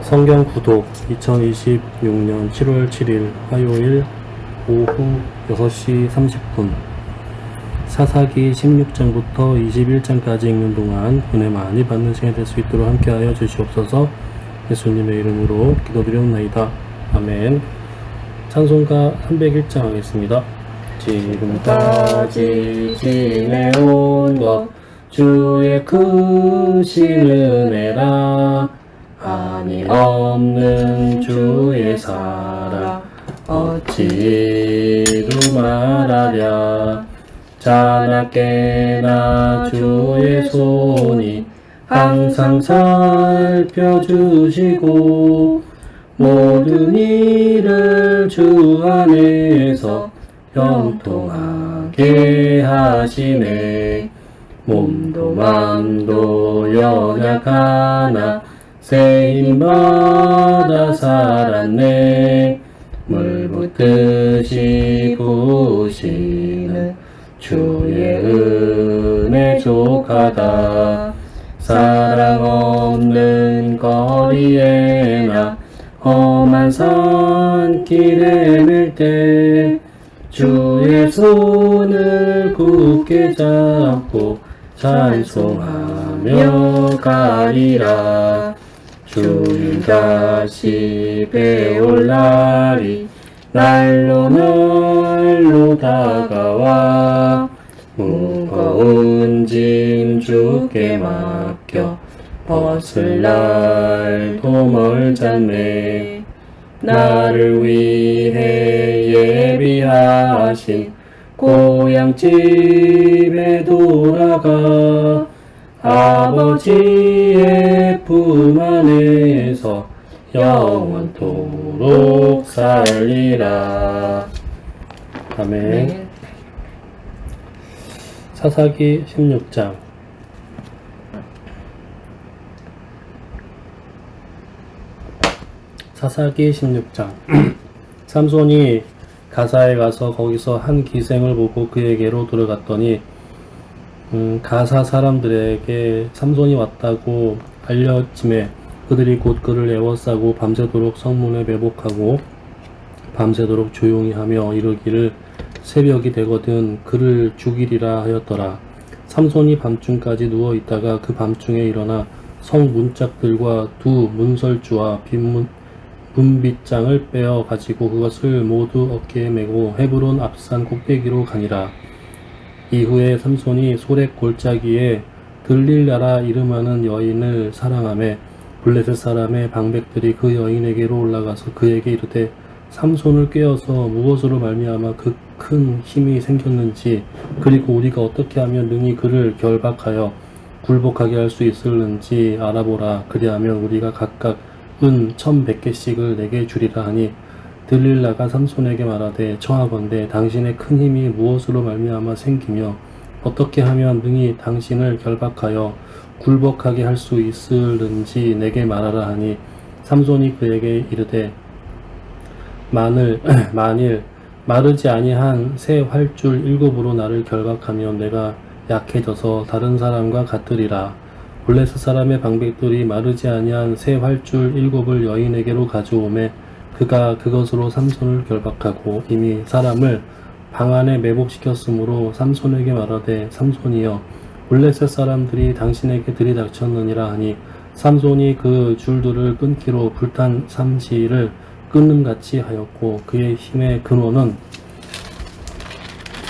성경 구독 2026년 7월 7일 화요일 오후 6시 30분 사사기 16장부터 21장까지 읽는 동안 은혜 많이 받는 시간 될 수 있도록 함께하여 주시옵소서. 예수님의 이름으로 기도드리옵나이다. 아멘. 찬송가 301장 하겠습니다. 지금까지 지내온 것 주의 크신 은혜라. 한이 없는 주의 사랑 어찌로 말하랴. 자나깨나 주의 손이 항상 살펴주시고 모든 일을 주 안에서 형통하게 하시네. 몸도 맘도 연약하나 세임받아 살았네. 물 붓듯이 부으시는 주의 은혜 족하다. 사랑 없는 거리에나 험한 산길에 밀 때 주의 손을 굳게 잡고 찬송하며 가리라. 주님 다시 배올 날이 날로 날로 다가와 무거운 짐 주께 맡겨 벗을 날도 멀잖네. 나를 위해 예비하신 고향집에 돌아가 아버지의 품 안에서 영원토록 살리라. 아멘. 사사기 16장 사사기 16장 삼손이 가사에 가서 거기서 한 기생을 보고 그에게로 들어갔더니 가사 사람들에게 삼손이 왔다고 알려짐에 그들이 곧 그를 에워싸고 밤새도록 성문에 매복하고 밤새도록 조용히 하며 이르기를 새벽이 되거든 그를 죽이리라 하였더라. 삼손이 밤중까지 누워있다가 그 밤중에 일어나 성 문짝들과 두 문설주와 문빗장을 빼어 가지고 그것을 모두 어깨에 메고 헤브론 앞산 꼭대기로 가니라. 이후에 삼손이 소렉 골짜기에 들릴라라 이름하는 여인을 사랑하며 블레셋 사람의 방백들이 그 여인에게로 올라가서 그에게 이르되 삼손을 꾀어서 무엇으로 말미암아 그 큰 힘이 생겼는지 그리고 우리가 어떻게 하면 능히 그를 결박하여 굴복하게 할 수 있을는지 알아보라. 그리하면 우리가 각각 은 1100개씩을 내게 주리라 하니 들릴라가 삼손에게 말하되 청하건대 당신의 큰 힘이 무엇으로 말미암아 생기며 어떻게 하면 능히 당신을 결박하여 굴복하게 할 수 있을는지 내게 말하라 하니 삼손이 그에게 이르되 만일 마르지 아니한 새 활줄 7으로 나를 결박하면 내가 약해져서 다른 사람과 같으리라. 블레셋 사람의 방백들이 마르지 아니한 새 활줄 7을 여인에게로 가져오매 그가 그것으로 삼손을 결박하고 이미 사람을 방 안에 매복시켰으므로 삼손에게 말하되 삼손이여 블레셋 사람들이 당신에게 들이닥쳤느니라 하니 삼손이 그 줄들을 끊기로 불탄 삼시를 끊음같이 하였고 그의 힘의 근원은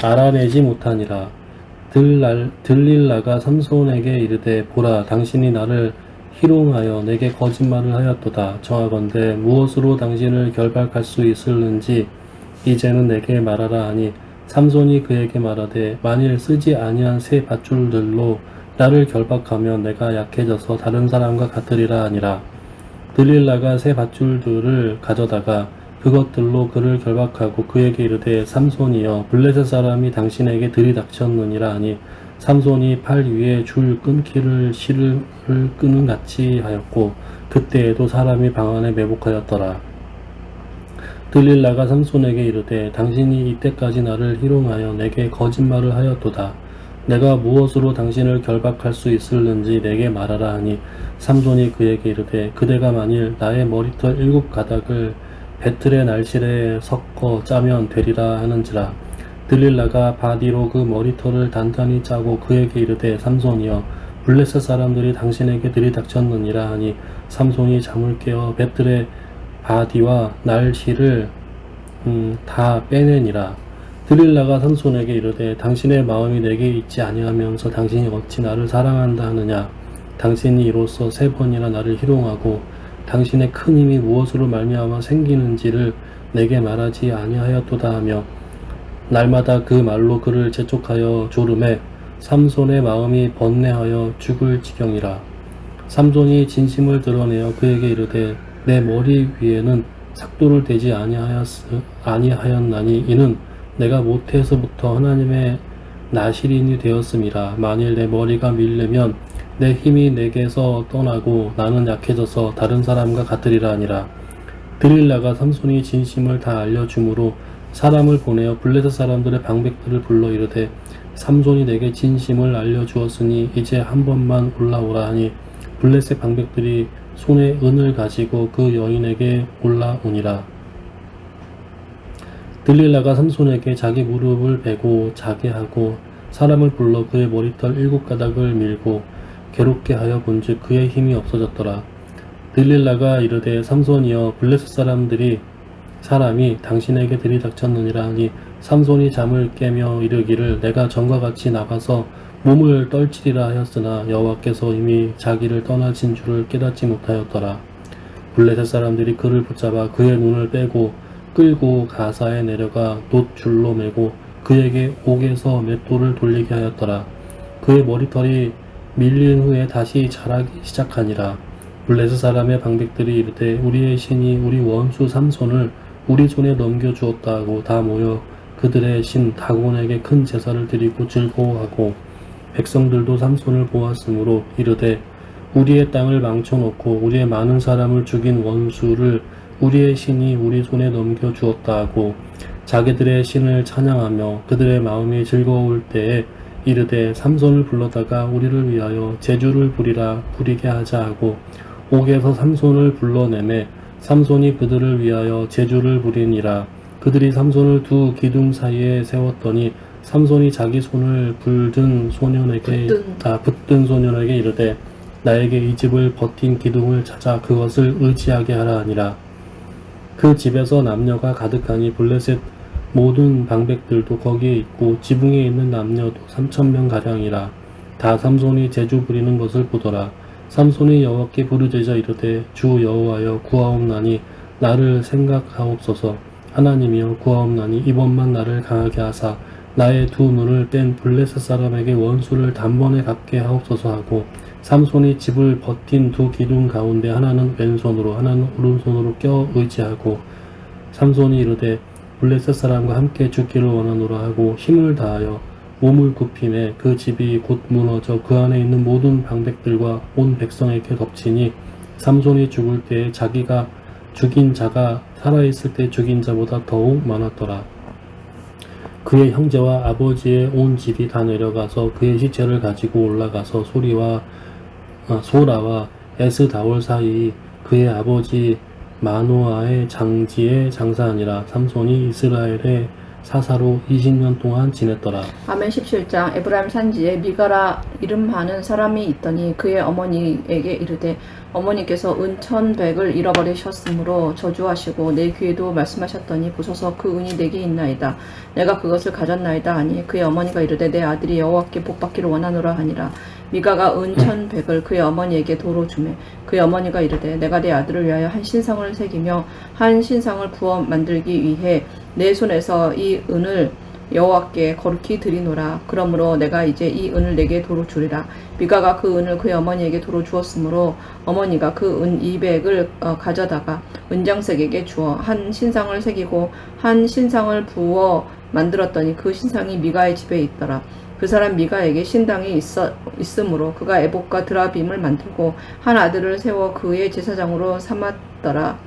알아내지 못하니라. 들릴라가 삼손에게 이르되 보라 당신이 나를 희롱하여 내게 거짓말을 하였도다. 청하건대 무엇으로 당신을 결박할 수 있을는지 이제는 내게 말하라 하니 삼손이 그에게 말하되 만일 쓰지 아니한 새 밧줄들로 나를 결박하면 내가 약해져서 다른 사람과 같으리라 하니라. 들릴라가 새 밧줄들을 가져다가 그것들로 그를 결박하고 그에게 이르되 삼손이여 블레셋 사람이 당신에게 들이닥쳤느니라 하니 삼손이 팔 위에 줄 끊기를 실을 끊음같이 하였고 그때에도 사람이 방 안에 매복하였더라. 들릴라가 삼손에게 이르되 당신이 이때까지 나를 희롱하여 내게 거짓말을 하였도다. 내가 무엇으로 당신을 결박할 수 있을는지 내게 말하라 하니 삼손이 그에게 이르되 그대가 만일 나의 머리털 7가닥을 배틀의 날실에 섞어 짜면 되리라 하는지라. 들릴라가 바디로 그 머리털을 단단히 짜고 그에게 이르되 삼손이여 블레셋 사람들이 당신에게 들이닥쳤느니라 하니 삼손이 잠을 깨어 배틀의 바디와 날실을 다 빼내니라. 들릴라가 삼손에게 이르되 당신의 마음이 내게 있지 아니하면서 당신이 어찌 나를 사랑한다 하느냐. 당신이 이로써 3번이나 나를 희롱하고 당신의 큰 힘이 무엇으로 말미암아 생기는지를 내게 말하지 아니하였도다 하며 날마다 그 말로 그를 재촉하여 조름에 삼손의 마음이 번뇌하여 죽을 지경이라. 삼손이 진심을 드러내어 그에게 이르되 내 머리 위에는 삭도를 대지 아니하였나니 이는 내가 모태에서부터 하나님의 나실인이 되었음이라. 만일 내 머리가 밀리면 내 힘이 내게서 떠나고 나는 약해져서 다른 사람과 같으리라 하니라. 들릴라가 삼손이 진심을 다 알려주므로 사람을 보내어 블레셋 사람들의 방백들을 불러 이르되 삼손이 내게 진심을 알려주었으니 이제 한 번만 올라오라 하니 블레셋 방백들이 손에 은을 가지고 그 여인에게 올라오니라. 들릴라가 삼손에게 자기 무릎을 베고 자게 하고 사람을 불러 그의 머리털 7가닥을 밀고 괴롭게 하여 본즉 그의 힘이 없어졌더라. 들릴라가 이르되 삼손이여 블레셋 사람이 당신에게 들이닥쳤느니라 하니 삼손이 잠을 깨며 이르기를 내가 전과 같이 나가서 몸을 떨치리라 하였으나 여호와께서 이미 자기를 떠나신 줄을 깨닫지 못하였더라. 블레셋 사람들이 그를 붙잡아 그의 눈을 빼고 끌고 가사에 내려가 놋줄로 매고 그에게 옥에서 맷돌을 돌리게 하였더라. 그의 머리털이 밀린 후에 다시 자라기 시작하니라. 블레셋 사람의 방백들이 이르되 우리의 신이 우리 원수 삼손을 우리 손에 넘겨주었다 하고 다 모여 그들의 신 다곤에게 큰 제사를 드리고 즐거워하고 백성들도 삼손을 보았으므로 이르되 우리의 땅을 망쳐놓고 우리의 많은 사람을 죽인 원수를 우리의 신이 우리 손에 넘겨주었다 하고 자기들의 신을 찬양하며 그들의 마음이 즐거울 때에 이르되 삼손을 불러다가 우리를 위하여 제주를 부리게 하자 하고 옥에서 삼손을 불러내매 삼손이 그들을 위하여 제주를 부리니라. 그들이 삼손을 두 기둥 사이에 세웠더니 삼손이 자기 손을 붙든 소년에게 이르되 나에게 이 집을 버틴 기둥을 찾아 그것을 의지하게 하라 하니라. 그 집에서 남녀가 가득하니 블레셋 모든 방백들도 거기에 있고 지붕에 있는 남녀도 3,000명가량이라. 다 삼손이 제주 부리는 것을 보더라. 삼손이 여호와께 부르짖어 이르되 주 여호와여 구하옵나니 나를 생각하옵소서. 하나님이여 구하옵나니 이번만 나를 강하게 하사 나의 두 눈을 뺀 블레셋 사람에게 원수를 단번에 갚게 하옵소서 하고 삼손이 집을 버틴 두 기둥 가운데 하나는 왼손으로 하나는 오른손으로 껴 의지하고 삼손이 이르되 블레셋 사람과 함께 죽기를 원하노라 하고 힘을 다하여 몸을 굽힘에 그 집이 곧 무너져 그 안에 있는 모든 방백들과 온 백성에게 덮치니 삼손이 죽을 때에 자기가 죽인 자가 살아있을 때 죽인 자보다 더욱 많았더라. 그의 형제와 아버지의 온 집이 다 내려가서 그의 시체를 가지고 올라가서 소라와 에스다올 사이 그의 아버지 마노아의 장지에 장사하니라. 삼손이 이스라엘의 사사로 20년 동안 지냈더라. 아멘. 17장. 에브라임 산지에 미가라 이름하는 사람이 있더니 그의 어머니에게 이르되 어머니께서 은 1,100을 잃어버리셨으므로 저주하시고 내 귀에도 말씀하셨더니 보소서 그 은이 내게 있나이다. 내가 그것을 가졌나이다 하니 그의 어머니가 이르되 내 아들이 여호와께 복받기를 원하노라 하니라. 미가가 은 1,100을 그의 어머니에게 도로 주매 그의 어머니가 이르되 내가 내 아들을 위하여 한 신상을 새기며 한 신상을 부어 만들기 위해 내 손에서 이 은을 여호와께 거룩히 드리노라. 그러므로 내가 이제 이 은을 내게 도로 주리라. 미가가 그 은을 그의 어머니에게 도로 주었으므로 어머니가 그 은 200을 가져다가 은장색에게 주어 한 신상을 새기고 한 신상을 부어 만들었더니 그 신상이 미가의 집에 있더라. 그 사람 미가에게 신당이 있으므로 그가 에봇과 드라빔을 만들고 한 아들을 세워 그의 제사장으로 삼았더라.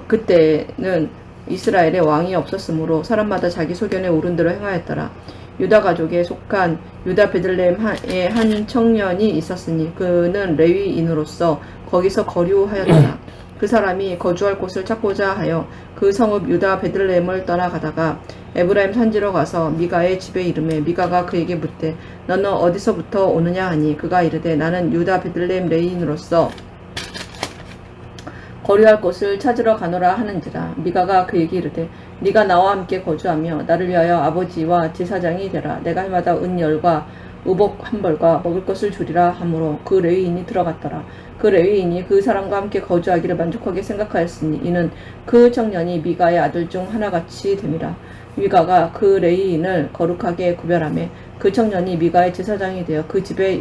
그때는 이스라엘에 왕이 없었으므로 사람마다 자기 소견에 오른 대로 행하였더라. 유다 가족에 속한 유다 베들레헴의 한 청년이 있었으니 그는 레위인으로서 거기서 거류하였더라. 그 사람이 거주할 곳을 찾고자 하여 그 성읍 유다 베들레헴을 떠나가다가 에브라임 산지로 가서 미가의 집에 이르매 미가가 그에게 묻되 너는 어디서부터 오느냐 하니 그가 이르되 나는 유다 베들레헴 레위인으로서 거류할 곳을 찾으러 가노라 하는지라. 미가가 그에게 이르되 네가 나와 함께 거주하며 나를 위하여 아버지와 제사장이 되라. 내가 해마다 은열과 의복 한 벌과 먹을 것을 주리라 하므로 그 레위인이 들어갔더라. 그 레위인이 그 사람과 함께 거주하기를 만족하게 생각하였으니 이는 그 청년이 미가의 아들 중 하나같이 됨이라. 미가가 그 레위인을 거룩하게 구별하며 그 청년이 미가의 제사장이 되어 그 집에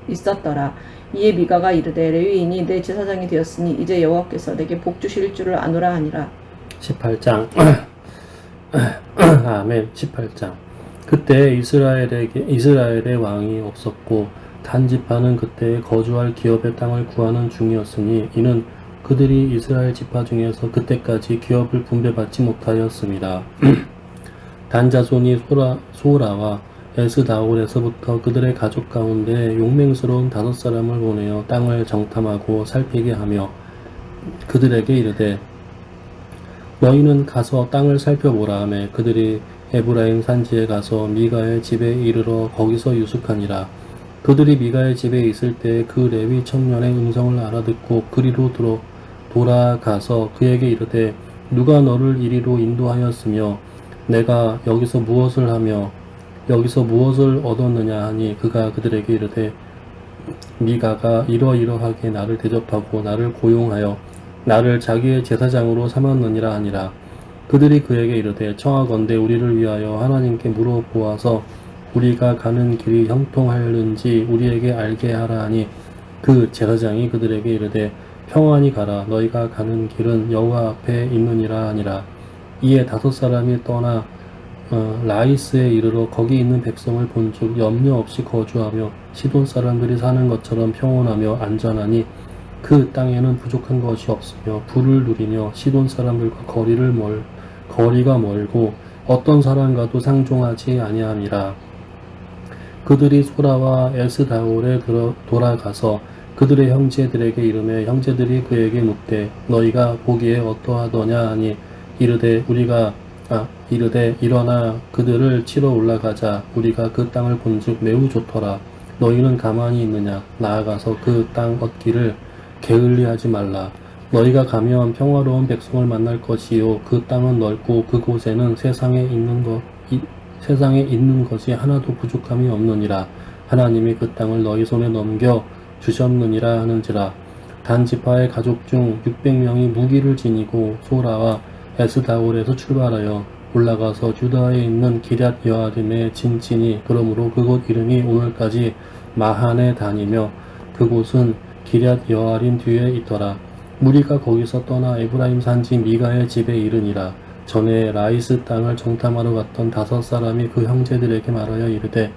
있었더라. 이에 미가가 이르되 레위인이 내 제사장이 되었으니 이제 여호와께서 내게 복 주실 줄을 아노라 하니라. 18장 아멘. 18장 그때 이스라엘의 왕이 없었고 단지파는 그때 거주할 기업의 땅을 구하는 중이었으니 이는 그들이 이스라엘 지파 중에서 그때까지 기업을 분배받지 못하였습니다. 단 자손이 소라와 에스다올에서부터 그들의 가족 가운데 용맹스러운 5사람을 보내어 땅을 정탐하고 살피게 하며 그들에게 이르되 너희는 가서 땅을 살펴보라 하매 그들이 에브라임 산지에 가서 미가의 집에 이르러 거기서 유숙하니라. 그들이 미가의 집에 있을 때 그 레위 청년의 음성을 알아듣고 그리로 돌아가서 그에게 이르되 누가 너를 이리로 인도하였으며 내가 여기서 무엇을 하며 여기서 무엇을 얻었느냐 하니 그가 그들에게 이르되 미가가 이러이러하게 나를 대접하고 나를 고용하여 나를 자기의 제사장으로 삼았느니라 하니라. 그들이 그에게 이르되 청하건대 우리를 위하여 하나님께 물어보아서 우리가 가는 길이 형통하였는지 우리에게 알게 하라 하니 그 제사장이 그들에게 이르되 평안히 가라. 너희가 가는 길은 여호와 앞에 있느니라 하니라. 이에 5사람이 떠나 라이스에 이르러 거기 있는 백성을 본즉 염려 없이 거주하며 시돈 사람들이 사는 것처럼 평온하며 안전하니 그 땅에는 부족한 것이 없으며 부를 누리며 시돈 사람들과 거리가 멀고 어떤 사람과도 상종하지 아니함이라. 그들이 소라와 에스다올에 돌아가서 그들의 형제들에게 이르매 형제들이 그에게 묻되 너희가 보기에 어떠하더냐 하니 이르되 일어나 그들을 치러 올라가자. 우리가 그 땅을 본즉 매우 좋더라. 너희는 가만히 있느냐? 나아가서 그 땅 얻기를 게을리하지 말라. 너희가 가면 평화로운 백성을 만날 것이요 그 땅은 넓고 그곳에는 세상에 있는 것이 하나도 부족함이 없느니라. 하나님이 그 땅을 너희 손에 넘겨 주셨느니라 하는지라. 단 지파의 가족 중 600명이 무기를 지니고 소라와 에스다올에서 출발하여 올라가서 유다에 있는 기럇 여아림에 진치니 그러므로 그곳 이름이 오늘까지 마한에 다니며 그곳은 기럇 여아림 뒤에 있더라. 무리가 거기서 떠나 에브라임 산지 미가의 집에 이르니라. 전에 라이스 땅을 정탐하러 갔던 5사람이 그 형제들에게 말하여 이르되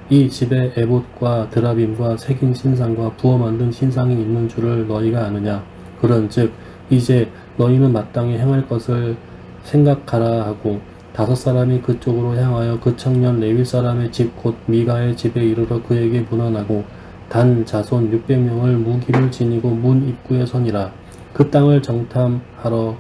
이 집에 에봇과 드라빔과 새긴 신상과 부어 만든 신상이 있는 줄을 너희가 아느냐? 그런즉 이제 너희는 마땅히 행할 것을 생각하라 하고 5사람이 그쪽으로 향하여 그 청년 레위 사람의 집 곧 미가의 집에 이르러 그에게 문안하고 단 자손 600명을 무기를 지니고 문 입구에 서니라. 그 땅을 정탐하러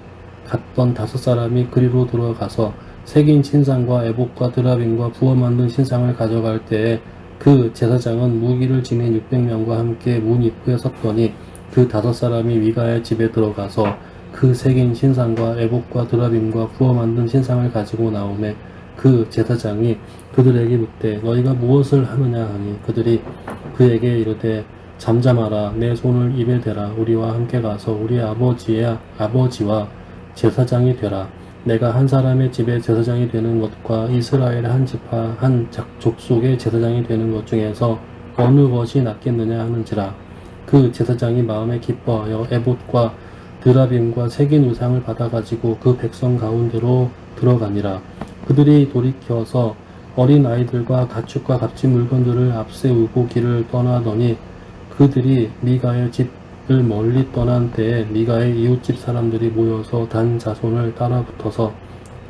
갔던 5사람이 그리로 들어가서 새긴 신상과 에봇과 드라빔과 부어 만든 신상을 가져갈 때에 그 제사장은 무기를 지닌 600명과 함께 문 입구에 섰더니 그 5사람이 미가의 집에 들어가서 그 새긴 신상과 에봇과 드라빔과 부어 만든 신상을 가지고 나오매 그 제사장이 그들에게 묻되 너희가 무엇을 하느냐 하니 그들이 그에게 이르되 잠잠하라. 내 손을 입에 대라. 우리와 함께 가서 우리 아버지와 제사장이 되라. 내가 한 사람의 집에 제사장이 되는 것과 이스라엘의 한 지파 한 족속의 제사장이 되는 것 중에서 어느 것이 낫겠느냐 하는지라. 그 제사장이 마음에 기뻐하여 에봇과 드라빔과 새긴 우상을 받아가지고 그 백성 가운데로 들어가니라. 그들이 돌이켜서 어린 아이들과 가축과 값진 물건들을 앞세우고 길을 떠나더니 그들이 미가의 집을 멀리 떠난 때에 미가의 이웃집 사람들이 모여서 단 자손을 따라붙어서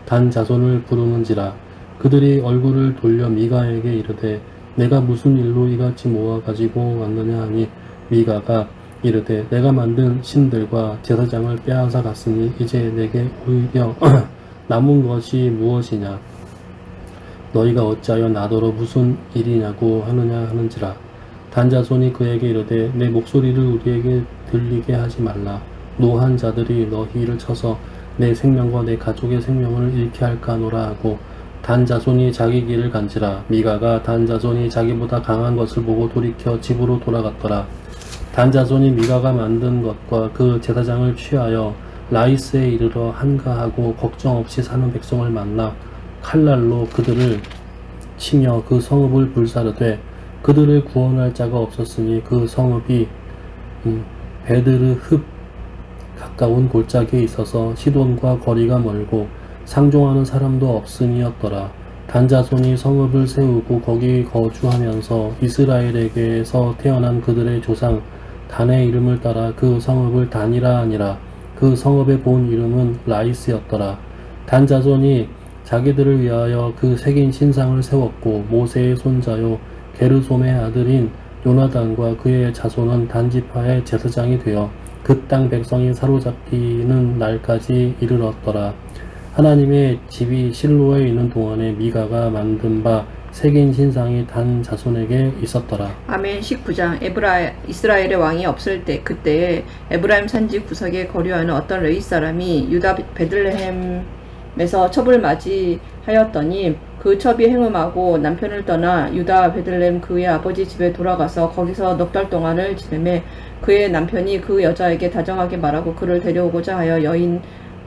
단 자손을 부르는지라. 그들이 얼굴을 돌려 미가에게 이르되 내가 무슨 일로 이같이 모아 가지고 왔느냐 하니 미가가 이르되 내가 만든 신들과 제사장을 빼앗아 갔으니 이제 내게 오히려 남은 것이 무엇이냐 너희가 어찌하여 나더러 무슨 일이냐고 하느냐 하는지라 단자손이 그에게 이르되 내 목소리를 우리에게 들리게 하지 말라 노한 자들이 너희를 쳐서 내 생명과 내 가족의 생명을 잃게 할까 하노라 하고 단자손이 자기 길을 간지라 미가가 단자손이 자기보다 강한 것을 보고 돌이켜 집으로 돌아갔더라. 단자손이 미가가 만든 것과 그 제사장을 취하여 라이스에 이르러 한가하고 걱정 없이 사는 백성을 만나 칼날로 그들을 치며 그 성읍을 불사르되 그들을 구원할 자가 없었으니 그 성읍이 베드르흡 가까운 골짜기에 있어서 시돈과 거리가 멀고 상종하는 사람도 없음이었더라. 단자손이 성읍을 세우고 거기 거주하면서 이스라엘에게서 태어난 그들의 조상 단의 이름을 따라 그 성읍을 단이라 하니라. 그 성읍의 본 이름은 라이스였더라. 단자손이 자기들을 위하여 그 새긴 신상을 세웠고 모세의 손자요 게르솜의 아들인 요나단과 그의 자손은 단지파의 제사장이 되어 그 땅 백성이 사로잡히는 날까지 이르렀더라. 하나님의 집이 실로에 있는 동안에 미가가 만든 바 새긴 신상이 단 자손에게 있었더라. 아멘. 19장. 이스라엘의 왕이 없을 때 그때에 에브라임 산지 구석에 거류하는 어떤 레위 사람이 유다 베들레헴에서 첩을 맞이하였더니 그 첩이 행음하고 남편을 떠나 유다 베들레헴 그의 아버지 집에 돌아가서 거기서 넉 달 동안을 지내매 그의 남편이 그 여자에게 다정하게 말하고 그를 데려오고자 하여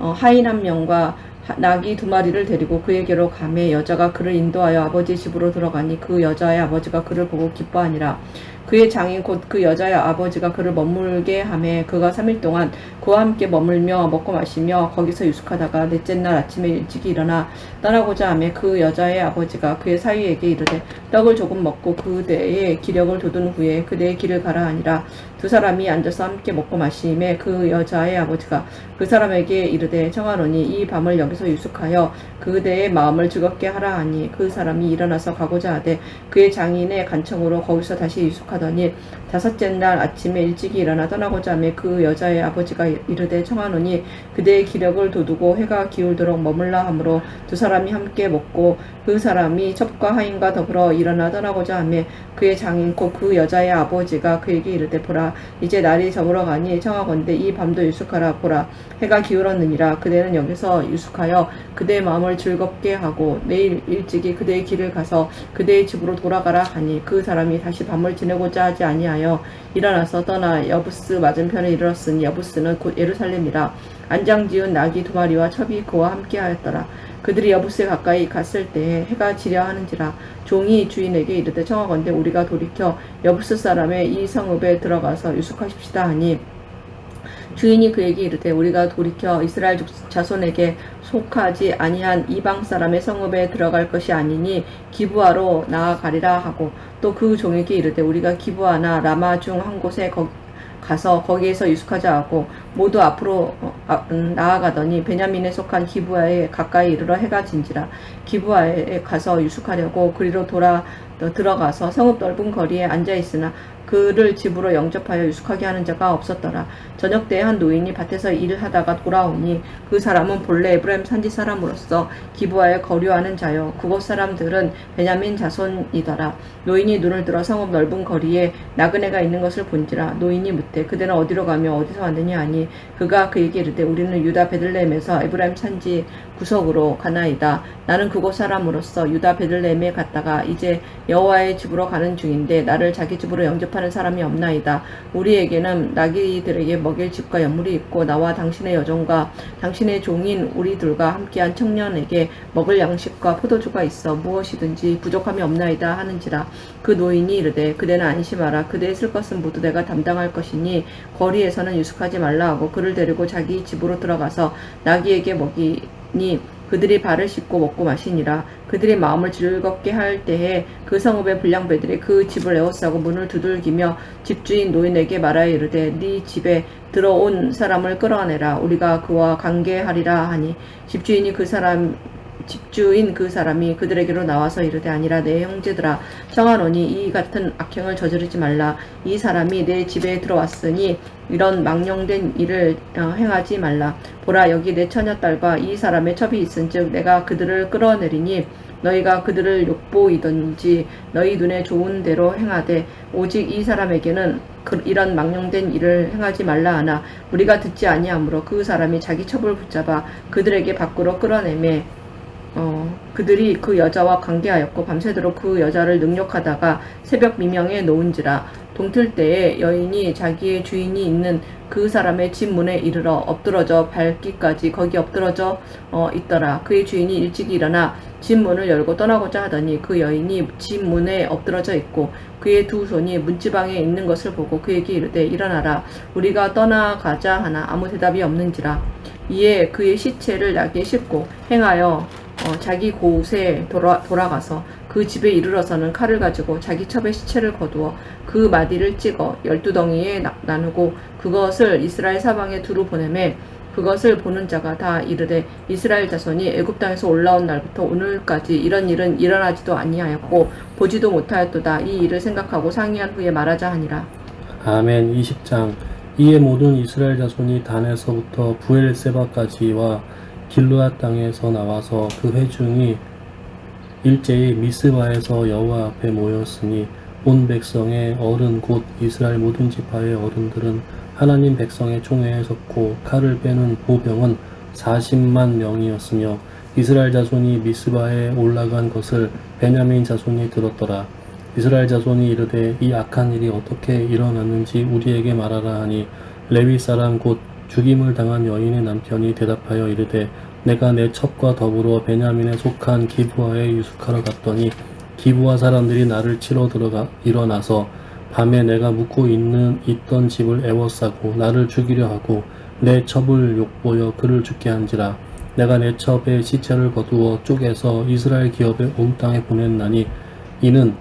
하인 한 명과 나귀 2마리를 데리고 그에게로 가매 여자가 그를 인도하여 아버지 집으로 들어가니 그 여자의 아버지가 그를 보고 기뻐하니라. 그의 장인 곧 그 여자의 아버지가 그를 머물게 하매 그가 3일 동안 그와 함께 머물며 먹고 마시며 거기서 유숙하다가 넷째 날 아침에 일찍이 일어나 떠나고자 하매 그 여자의 아버지가 그의 사위에게 이르되 떡을 조금 먹고 그대의 기력을 돋운 후에 그대의 길을 가라 하니라. 두 사람이 앉아서 함께 먹고 마시매 그 여자의 아버지가 그 사람에게 이르되 청하노니 이 밤을 여기서 유숙하여 그대의 마음을 즐겁게 하라 하니 그 사람이 일어나서 가고자 하되 그의 장인의 간청으로 거기서 다시 유숙하더니 5째 날 아침에 일찍이 일어나 떠나고자 하매 그 여자의 아버지가 이르되 청하노니 그대의 기력을 돋우고 해가 기울도록 머물라 하므로 두 사람이 함께 먹고 그 사람이 첩과 하인과 더불어 일어나 떠나고자 하매 그의 장인 곧 그 여자의 아버지가 그에게 이르되 보라 이제 날이 저물어 가니 청하건대 이 밤도 유숙하라. 보라 해가 기울었느니라. 그대는 여기서 유숙하여 그대의 마음을 즐겁게 하고 내일 일찍이 그대의 길을 가서 그대의 집으로 돌아가라 하니 그 사람이 다시 밤을 지내고자 하지 아니하여 일어나서 떠나 여부스 맞은편에 이르렀으니 여부스는 곧 예루살렘이라. 안장지은 나귀 2마리와 첩이 그와 함께 하였더라. 그들이 여부스에 가까이 갔을 때에 해가 지려 하는지라. 종이 주인에게 이르되 청하건대 우리가 돌이켜 여부스 사람의 이 성읍에 들어가서 유숙하십시다 하니 주인이 그에게 이르되 우리가 돌이켜 이스라엘 자손에게 속하지 아니한 이방 사람의 성읍에 들어갈 것이 아니니 기브아로 나아가리라 하고 또 그 종에게 이르되 우리가 기브아나 라마 중 한 곳에 가서 거기에서 유숙하자 하고 모두 앞으로 나아가더니 베냐민에 속한 기브아에 가까이 이르러 해가 진지라. 기브아에 가서 유숙하려고 그리로 들어가서 성읍 넓은 거리에 앉아 있으나 그를 집으로 영접하여 유숙하게 하는 자가 없었더라. 저녁 때에 한 노인이 밭에서 일을 하다가 돌아오니 그 사람은 본래 에브라임 산지 사람으로서 기브아에 거류하는 자요 그곳 사람들은 베냐민 자손이더라. 노인이 눈을 들어 성읍 넓은 거리에 나그네가 있는 것을 본지라. 노인이 묻되 그대는 어디로 가며 어디서 왔느냐 하니 그가 그에게 이르되 우리는 유다 베들레헴에서 에브라임 산지 구석으로 가나이다. 나는 그곳 사람으로서 유다 베들레헴에 갔다가 이제 여호와의 집으로 가는 중인데 나를 자기 집으로 영접하는 사람이 없나이다. 우리에게는 나귀들에게 먹일 집과 연물이 있고 나와 당신의 여종과 당신의 종인 우리들과 함께한 청년에게 먹을 양식과 포도주가 있어 무엇이든지 부족함이 없나이다 하는지라. 그 노인이 이르되 그대는 안심하라. 그대의 쓸 것은 모두 내가 담당할 것이니 거리에서는 유숙하지 말라 하고 그를 데리고 자기 집으로 들어가서 나귀에게 먹이니 그들이 발을 씻고 먹고 마시니라. 그들이 마음을 즐겁게 할 때에 그 성읍의 불량배들이 그 집을 에워싸고 문을 두들기며 집주인 노인에게 말하여 이르되 네 집에 들어온 사람을 끌어내라. 우리가 그와 관계하리라 하니 집주인이 그 사람 집주인 그 사람이 그들에게로 나와서 이르되 아니라 내 형제들아 청하노니 이 같은 악행을 저지르지 말라. 이 사람이 내 집에 들어왔으니 이런 망령된 일을 행하지 말라. 보라 여기 내 처녀딸과 이 사람의 첩이 있은즉 내가 그들을 끌어내리니 너희가 그들을 욕보이든지 너희 눈에 좋은 대로 행하되 오직 이 사람에게는 이런 망령된 일을 행하지 말라 하나 우리가 듣지 아니하므로 그 사람이 자기 첩을 붙잡아 그들에게 밖으로 끌어내매 그들이 그 여자와 관계하였고 밤새도록 그 여자를 능욕하다가 새벽 미명에 놓은지라. 동틀 때에 여인이 자기의 주인이 있는 그 사람의 집 문에 이르러 엎드러져 밟기까지 거기 엎드러져 있더라. 그의 주인이 일찍 일어나 집 문을 열고 떠나고자 하더니 그 여인이 집 문에 엎드러져 있고 그의 두 손이 문지방에 있는 것을 보고 그에게 이르되 일어나라 우리가 떠나가자 하나 아무 대답이 없는지라. 이에 그의 시체를 약에 싣고 행하여 자기 곳에 돌아가서 그 집에 이르러서는 칼을 가지고 자기 첩의 시체를 거두어 그 마디를 찍어 12덩이에 나누고 그것을 이스라엘 사방에 두루 보내매 그것을 보는 자가 다 이르되 이스라엘 자손이 애굽 땅에서 올라온 날부터 오늘까지 이런 일은 일어나지도 아니하였고 보지도 못하였도다. 이 일을 생각하고 상의한 후에 말하자 하니라. 아멘. 20장. 이에 모든 이스라엘 자손이 단에서부터 부엘세바까지와 길르앗 땅에서 나와서 그 회중이 일제히 미스바에서 여호와 앞에 모였으니 온 백성의 어른 곧 이스라엘 모든 지파의 어른들은 하나님 백성의 총회에 섰고 칼을 빼는 보병은 40만 명이었으며 이스라엘 자손이 미스바에 올라간 것을 베냐민 자손이 들었더라. 이스라엘 자손이 이르되 이 악한 일이 어떻게 일어났는지 우리에게 말하라 하니 레위 사람 곧 죽임을 당한 여인의 남편이 대답하여 이르되 내가 내 첩과 더불어 베냐민에 속한 기브아에 유숙하러 갔더니 기브아 사람들이 나를 치러 일어나서 밤에 내가 묵고 있던 집을 애워싸고 나를 죽이려 하고 내 첩을 욕보여 그를 죽게 한지라. 내가 내 첩의 시체를 거두어 쪼개서 이스라엘 기업의 온 땅에 보냈나니 이는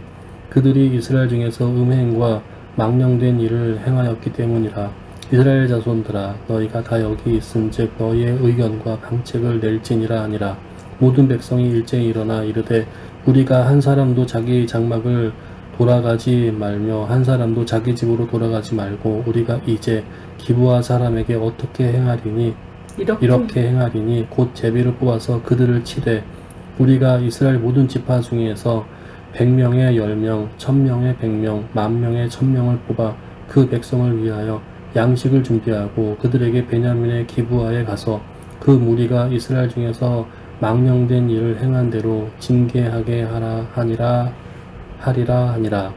그들이 이스라엘 중에서 음행과 망령된 일을 행하였기 때문이라. 이스라엘 자손들아 너희가 다 여기 있은즉 너희의 의견과 방책을 낼지니라 하니라. 모든 백성이 일제히 일어나 이르되 우리가 한 사람도 자기 장막을 돌아가지 말며 한 사람도 자기 집으로 돌아가지 말고 우리가 이제 기브아 사람에게 어떻게 행하리니 이렇게 행하리니 곧 제비를 뽑아서 그들을 치되 우리가 이스라엘 모든 지파 중에서 100명에 10명, 1000명에 100명, 10,000명에 1000명을 뽑아 그 백성을 위하여 양식을 준비하고 그들에게 베냐민의 기브아에 가서 그 무리가 이스라엘 중에서 망령된 일을 행한 대로 징계하게 하리라 하니라.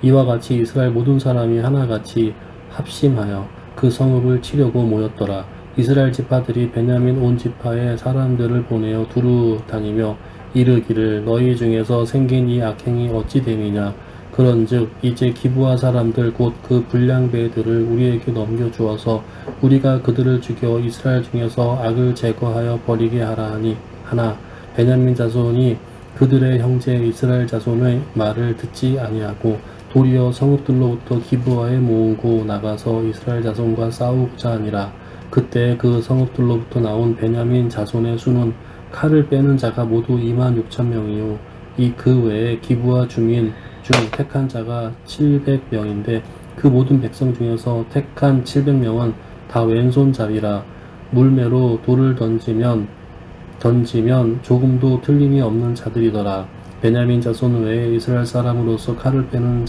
이와 같이 이스라엘 모든 사람이 하나같이 합심하여 그 성읍을 치려고 모였더라. 이스라엘 지파들이 베냐민 온 지파에 사람들을 보내어 두루 다니며 이르기를 너희 중에서 생긴 이 악행이 어찌 됨이냐. 그런즉 이제 기브아 사람들 곧 그 불량배들을 우리에게 넘겨주어서 우리가 그들을 죽여 이스라엘 중에서 악을 제거하여 버리게 하라 하나 베냐민 자손이 그들의 형제 이스라엘 자손의 말을 듣지 아니하고 도리어 성읍들로부터 기브아에 모으고 나가서 이스라엘 자손과 싸우고자 하니라. 그때 그 성읍들로부터 나온 베냐민 자손의 수는 칼을 빼는 자가 모두 26,000명이요 이 그 외에 기브아 주민 중 택한 자가 700명인데 그 모든 백성 중에서 택한 700명은 다 왼손잡이라. 물매로 돌을 던지면 조금도 틀림이 없는 자들이더라. 베냐민 자손 외에 이스라엘 사람으로서 칼을 빼는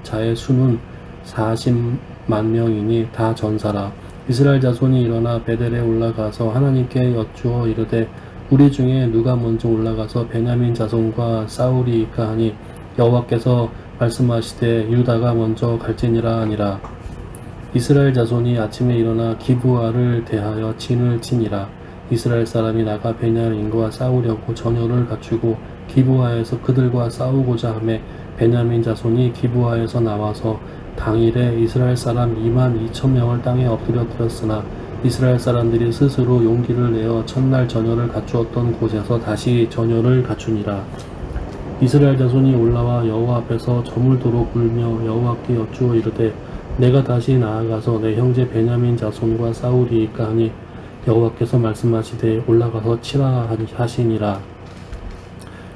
자의 수는 40만 명이니 다 전사라. 이스라엘 자손이 일어나 베델에 올라가서 하나님께 여쭈어 이르되 우리 중에 누가 먼저 올라가서 베냐민 자손과 싸우리이까 하니 여호와께서 말씀하시되 유다가 먼저 갈지니라 하니라. 이스라엘 자손이 아침에 일어나 기브아를 대하여 진을 치니라. 이스라엘 사람이 나가 베냐민과 싸우려고 전열을 갖추고 기브아에서 그들과 싸우고자 하매 베냐민 자손이 기브아에서 나와서 당일에 이스라엘 사람 22,000명을 땅에 엎드려뜨렸으나 이스라엘 사람들이 스스로 용기를 내어 첫날 전열을 갖추었던 곳에서 다시 전열을 갖추니라. 이스라엘 자손이 올라와 여호와 앞에서 저물도록 울며 여호와께 여쭈어 이르되 내가 다시 나아가서 내 형제 베냐민 자손과 싸우리이까 하니 여호와께서 말씀하시되 올라가서 치라 하시니라.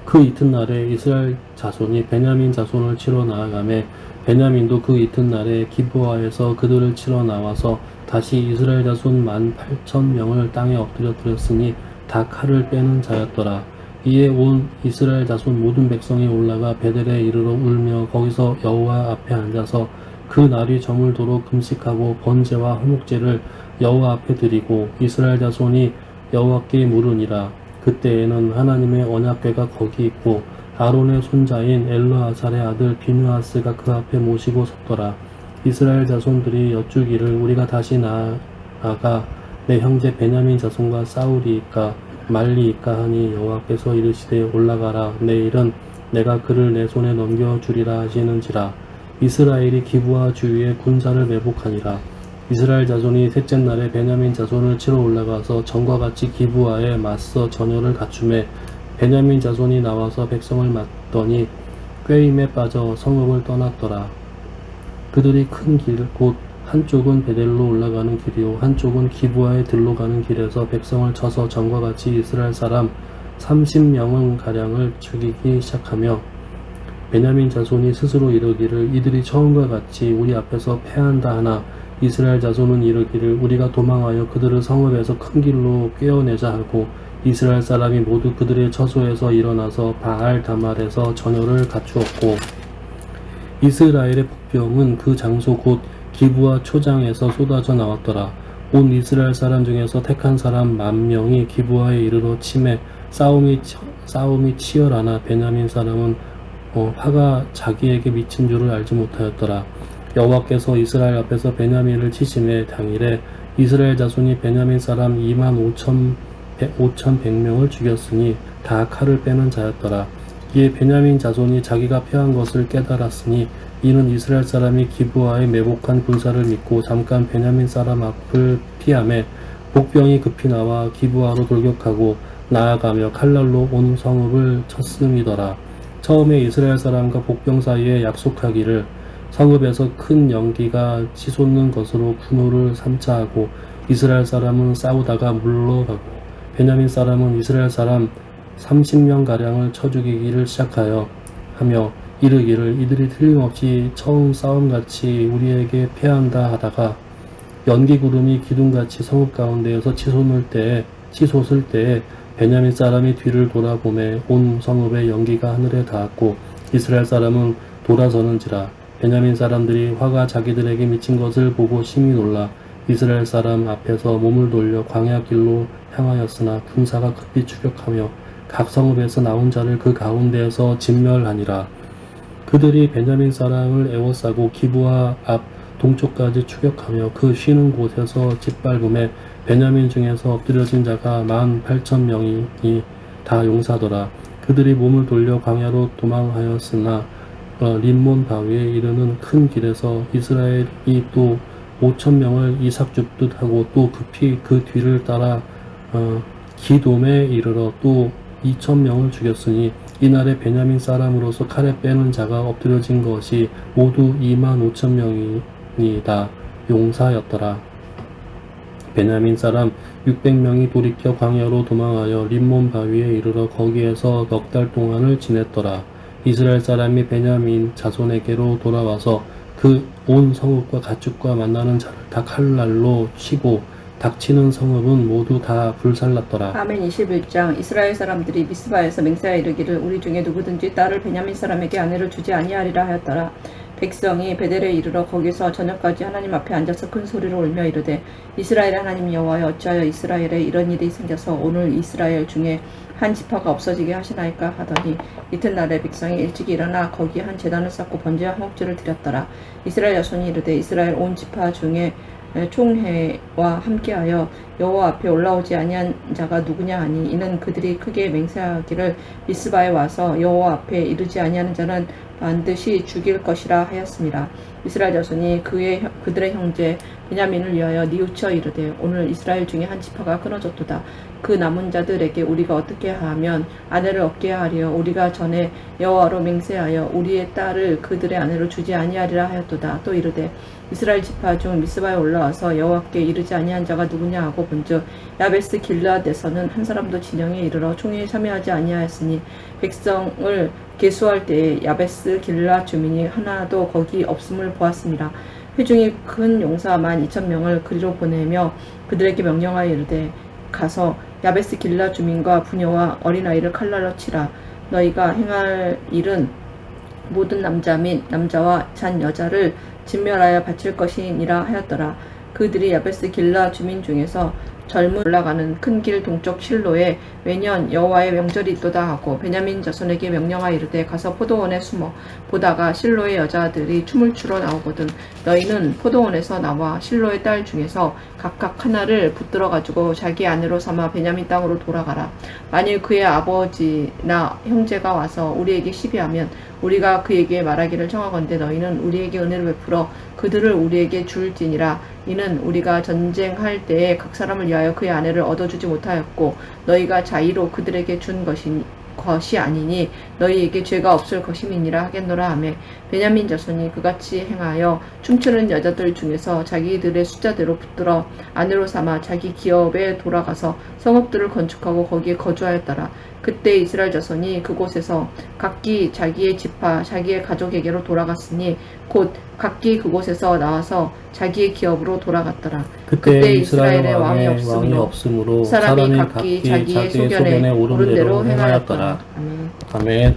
그 이튿날에 이스라엘 자손이 베냐민 자손을 치러 나아가매 베냐민도 그 이튿날에 기브아에서 그들을 치러 나와서 다시 이스라엘 자손 18,000명을 땅에 엎드려뜨렸으니 다 칼을 빼는 자였더라. 이에 온 이스라엘 자손 모든 백성이 올라가 베델에 이르러 울며 거기서 여호와 앞에 앉아서 그 날이 저물도록 금식하고 번제와 화목제를 여호와 앞에 드리고 이스라엘 자손이 여호와께 물으니라. 그때에는 하나님의 언약궤가 거기 있고 아론의 손자인 엘르아살의 아들 비느하스가 그 앞에 모시고 섰더라. 이스라엘 자손들이 여쭈기를 우리가 다시 나아가 내 형제 베냐민 자손과 싸우리이까 말리이까 하니 여호와께서 이르시되 올라가라. 내일은 내가 그를 내 손에 넘겨주리라 하시는지라. 이스라엘이 기브아 주위에 군사를 매복하니라. 이스라엘 자손이 셋째 날에 베냐민 자손을 치러 올라가서 전과 같이 기브아에 맞서 전열을 갖추매 베냐민 자손이 나와서 백성을 맞더니 꾀임에 빠져 성읍을 떠났더라. 그들이 큰 길 곧 한쪽은 베델로 올라가는 길이요 한쪽은 기브아에 들로 가는 길에서 백성을 쳐서 전과 같이 이스라엘 사람 30명은 가량을 죽이기 시작하며 베냐민 자손이 스스로 이르기를 이들이 처음과 같이 우리 앞에서 패한다 하나 이스라엘 자손은 이르기를 우리가 도망하여 그들을 성읍에서 큰 길로 꿰어내자 하고 이스라엘 사람이 모두 그들의 처소에서 일어나서 바알 다말에서 전열을 갖추었고 이스라엘의 복병은 그 장소 곧 기브아 초장에서 쏟아져 나왔더라. 온 이스라엘 사람 중에서 택한 사람 10,000명이 기브아에 이르러 치매 싸움이 치열하나 베냐민 사람은 화가 자기에게 미친 줄을 알지 못하였더라. 여호와께서 이스라엘 앞에서 베냐민을 치심에 당일에 이스라엘 자손이 베냐민 사람 25,100명을 죽였으니 다 칼을 빼는 자였더라. 이에 베냐민 자손이 자기가 패한 것을 깨달았으니 이는 이스라엘 사람이 기브아에 매복한 군사를 믿고 잠깐 베냐민 사람 앞을 피하매 복병이 급히 나와 기브아로 돌격하고 나아가며 칼날로 온 성읍을 쳤음이더라. 처음에 이스라엘 사람과 복병 사이에 약속하기를 성읍에서 큰 연기가 치솟는 것으로 분노를 삼자 하고 이스라엘 사람은 싸우다가 물러가고 베냐민 사람은 이스라엘 사람 30명가량을 쳐 죽이기를 시작하여 하며 이르기를 이들이 틀림없이 처음 싸움같이 우리에게 패한다 하다가 연기구름이 기둥같이 성읍 가운데에서 치솟을 때에 베냐민 사람이 뒤를 돌아보매 온 성읍의 연기가 하늘에 닿았고 이스라엘 사람은 돌아서는지라. 베냐민 사람들이 화가 자기들에게 미친 것을 보고 심히 놀라 이스라엘 사람 앞에서 몸을 돌려 광야 길로 향하였으나 군사가 급히 추격하며 각 성읍에서 나온 자를 그 가운데에서 진멸하니라. 그들이 베냐민 사람을 에워싸고 기브아 앞 동쪽까지 추격하며 그 쉬는 곳에서 짓밟음에 베냐민 중에서 엎드려진 자가 18,000명이 다 용사더라. 그들이 몸을 돌려 광야로 도망하였으나 림몬 바위에 이르는 큰 길에서 이스라엘이 또 5,000명을 이삭 줍듯 하고 또 급히 그 뒤를 따라 기돔에 이르러 또 2,000명을 죽였으니 이날에 베냐민 사람으로서 칼에 빼는 자가 엎드려진 것이 모두 25,000명이다 용사였더라. 베냐민 사람 600명이 돌이켜 광야로 도망하여 림몬 바위에 이르러 거기에서 넉 달 동안을 지냈더라. 이스라엘 사람이 베냐민 자손에게로 돌아와서 그 온 성읍과 가축과 만나는 자를 다 칼날로 치고 닥치는 성읍은 모두 다 불살랐더라. 아멘. 21장. 이스라엘 사람들이 미스바에서 맹세하여 이르기를 우리 중에 누구든지 딸을 베냐민 사람에게 아내를 주지 아니하리라 하였더라. 백성이 베델에 이르러 거기서 저녁까지 하나님 앞에 앉아서 큰 소리로 울며 이르되 이스라엘의 하나님 여호와여 어찌하여 이스라엘에 이런 일이 생겨서 오늘 이스라엘 중에 한 지파가 없어지게 하시나이까 하더니 이튿날에 백성이 일찍 일어나 거기 한 제단을 쌓고 번제와 화목제를 드렸더라. 이스라엘 자손이 이르되 이스라엘 온 지파 중에 총회와 함께하여 여호와 앞에 올라오지 아니한 자가 누구냐 하니 이는 그들이 크게 맹세하기를 미스바에 와서 여호와 앞에 이르지 아니하는 자는 반드시 죽일 것이라 하였습니다. 이스라엘 자손이 그들의 형제 베냐민을 위하여 뉘우쳐 이르되 오늘 이스라엘 중에 한 지파가 끊어졌도다. 그 남은 자들에게 우리가 어떻게 하면 아내를 얻게 하리요. 우리가 전에 여호와로 맹세하여 우리의 딸을 그들의 아내로 주지 아니하리라 하였도다. 또 이르되 이스라엘 지파 중 미스바에 올라와서 여호와께 이르지 아니한 자가 누구냐 하고 본즉 야베스 길르앗에서는 한 사람도 진영에 이르러 총회에 참여하지 아니하였으니 백성을 계수할 때에 야베스 길르앗 주민이 하나도 거기 없음을 보았습니다. 회중이 큰 용사 12,000명을 그리로 보내며 그들에게 명령하여 이르되 가서 야베스 길르앗 주민과 부녀와 어린아이를 칼날로 치라. 너희가 행할 일은 모든 남자 및 남자와 잔 여자를 진멸하여 바칠 것이니라 하였더라. 그들이 야베스 길르앗 주민 중에서 젊은 올라가는 큰 길 동쪽 실로에 매년 여호와의 명절이 있도다 하고 베냐민 자손에게 명령하여 이르되 가서 포도원에 숨어 보다가 실로의 여자들이 춤을 추러 나오거든 너희는 포도원에서 나와 실로의 딸 중에서 각각 하나를 붙들어 가지고 자기 아내로 삼아 베냐민 땅으로 돌아가라. 만일 그의 아버지나 형제가 와서 우리에게 시비하면 우리가 그에게 말하기를 청하건대 너희는 우리에게 은혜를 베풀어 그들을 우리에게 줄지니라. 이는 우리가 전쟁할 때에 각 사람을 위하여 그의 아내를 얻어주지 못하였고 너희가 자의로 그들에게 준 것이 아니니 너희에게 죄가 없을 것임이니라 하겠노라 하며 베냐민 자손이 그같이 행하여 춤추는 여자들 중에서 자기들의 숫자대로 붙들어 아내로 삼아 자기 기업에 돌아가서 성읍들을 건축하고 거기에 거주하였더라. 그때 이스라엘 자손이 그곳에서 각기 자기의 지파 자기의 가족에게로 돌아갔으니 곧 각기 그곳에서 나와서 자기의 기업으로 돌아갔더라. 그때 이스라엘 이스라엘의 왕이 없으므로 없으므로 사람이 각기 자기의 소견에 오른 대로 행하였더라. 아멘. 아멘.